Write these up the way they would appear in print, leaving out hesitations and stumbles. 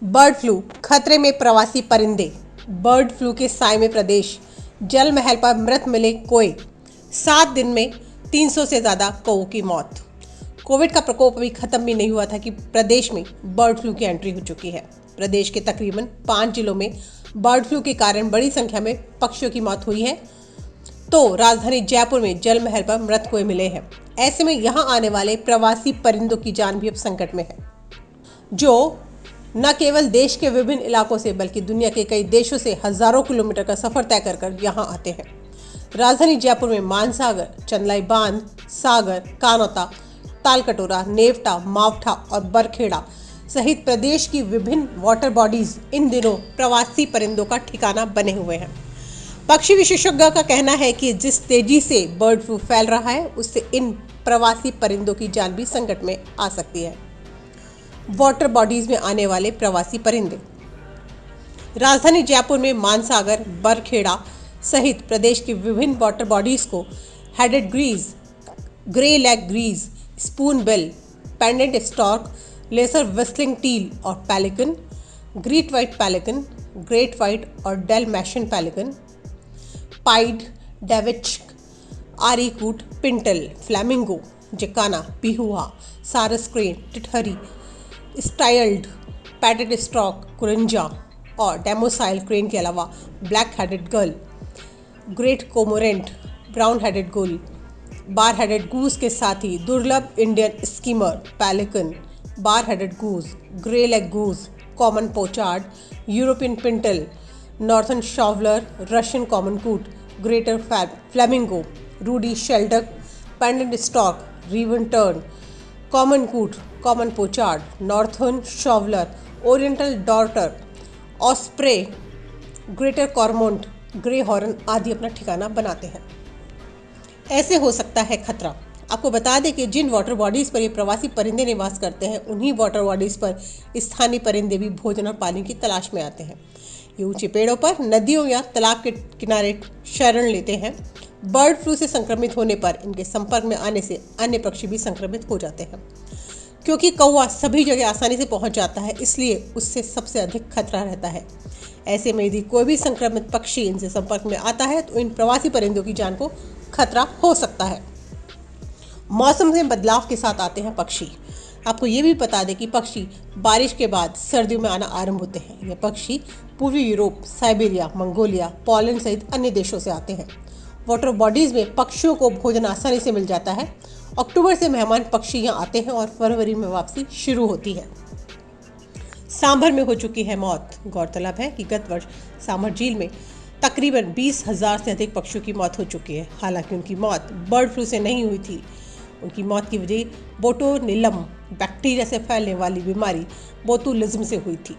Bird flu खतरे में प्रवासी परिंदे। बर्ड फ्लू के साए में प्रदेश। जल महल पर मृत मिले कोए। 7 दिन में 300 से ज्यादा कौओं की मौत। कोविड का प्रकोप अभी खत्म भी नहीं हुआ था कि प्रदेश में बर्ड फ्लू की एंट्री हो चुकी है। प्रदेश के तकरीबन 5 जिलों में बर्ड फ्लू के कारण बड़ी संख्या में पक्षियों की मौत हुई है। तो राजधानी जयपुर में जल महल पर मृत कोए मिले हैं। ऐसे में यहां आने वाले प्रवासी परिंदों की जान भी अब संकट में है, जो न केवल देश के विभिन्न इलाकों से बल्कि दुनिया के कई देशों से हजारों किलोमीटर का सफर तय कर यहाँ आते हैं। राजधानी जयपुर में मानसागर, चंदलाई बांध, सागर, कानौता, तालकटोरा, नेवटा, मावठा और बरखेड़ा सहित प्रदेश की विभिन्न वाटर बॉडीज इन दिनों प्रवासी परिंदों का ठिकाना बने हुए हैं। पक्षी विशेषज्ञों का कहना है कि जिस तेजी से बर्ड फ्लू फैल रहा है उससे इन प्रवासी परिंदों की जान भी संकट में आ सकती है। वाटर बॉडीज में आने वाले प्रवासी परिंदे। राजधानी जयपुर में मानसागर, बरखेड़ा सहित प्रदेश की विभिन्न वाटर बॉडीज को headed Greaves, grey leg Greaves, spoon bill, pendant stork, laser व्हिस्टलिंग till और pelican, great white pelican, great white और डेलमेशियन पेलिकन, पाइड, डेविच्क, आरीकूट, पिंटल, फ्लैमिंगो, जिकाना, पिहुआ, सारस क्रेन, टिटहरी, स्टाइल्ड, पैटेड स्टॉक, कुरंजा और डेमोसाइल क्रेन के अलावा black headed girl, great कोमोरेंट, brown headed गुल, bar headed goose के साथ ही दुर्लभ Indian schemer, pelican, bar headed goose, grey leg goose, common pochard, European pintail, northern shoveler, Russian common coot, greater flamingo, ruddy shelduck, painted stork, river tern, common coot, common pochard, northern shoveler, oriental darter, osprey, greater cormorant, grey heron आदि अपना ठिकाना बनाते हैं। ऐसे हो सकता है खतरा। आपको बता दें कि जिन वाटर बॉडीज पर ये प्रवासी परिंदे निवास करते हैं उन्हीं वाटर बॉडीज पर स्थानीय परिंदे भी भोजन और पानी की तलाश में आते हैं। ये ऊंचे पेड़ों पर, नदियों या तालाब के किनारे शरण लेते हैं। बर्ड फ्लू से संक्रमित होने पर इनके संपर्क में आने से अन्य पक्षी भी संक्रमित हो जाते हैं। क्योंकि कौवा सभी जगह आसानी से पहुंच जाता है, इसलिए उससे सबसे अधिक खतरा रहता है। ऐसे में यदि कोई भी संक्रमित पक्षी इनसे संपर्क में आता है तो इन प्रवासी परिंदों की जान को खतरा हो सकता है। मौसम में बदलाव के साथ आते हैं पक्षी। आपको ये भी बता दें कि पक्षी बारिश के बाद सर्दियों में आना आरंभ होते हैं। ये पक्षी पूर्वी यूरोप, साइबेरिया, मंगोलिया, पोलैंड सहित अन्य देशों से आते हैं। वाटर बॉडीज में पक्षियों को भोजन आसानी से मिल जाता है। अक्टूबर से मेहमान पक्षी यहाँ आते हैं और फरवरी में वापसी शुरू होती है। सांभर में हो चुकी है मौत। गौरतलब है कि गत वर्ष सांभर झील में तकरीबन 20,000 से अधिक पक्षियों की मौत हो चुकी है। हालांकि उनकी मौत बर्ड फ्लू से नहीं हुई थी। उनकी मौत की वजह बोटुलिनम बैक्टीरिया से फैलने वाली बीमारी बोतुलिज्म से हुई थी।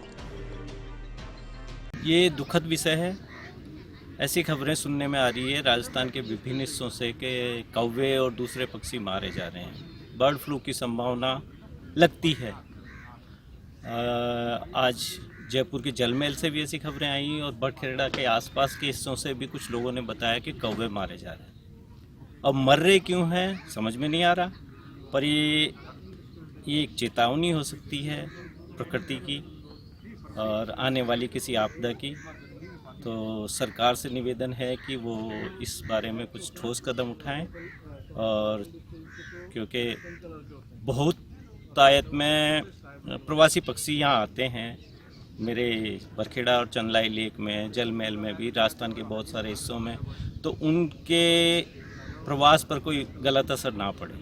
ये दुखद विषय है। ऐसी खबरें सुनने में आ रही है राजस्थान के विभिन्न हिस्सों से कि कौवे और दूसरे पक्षी मारे जा रहे हैं। बर्ड फ्लू की संभावना लगती है। आज जयपुर के जल महल से भी ऐसी खबरें आई और बरखेड़ा के आसपास के हिस्सों से भी कुछ लोगों ने बताया कि कौवे मारे जा रहे हैं। अब मर रहे क्यों हैं समझ में नहीं आ रहा, पर ये एक चेतावनी हो सकती है प्रकृति की और आने वाली किसी आपदा की। तो सरकार से निवेदन है कि वो इस बारे में कुछ ठोस कदम उठाएं, और क्योंकि बहुत तायत में प्रवासी पक्षी यहाँ आते हैं। मेरे बरखेड़ा और चंदलाई लेक में, जल महल में भी, राजस्थान के बहुत सारे हिस्सों में, तो उनके प्रवास पर कोई गलत असर ना पड़े।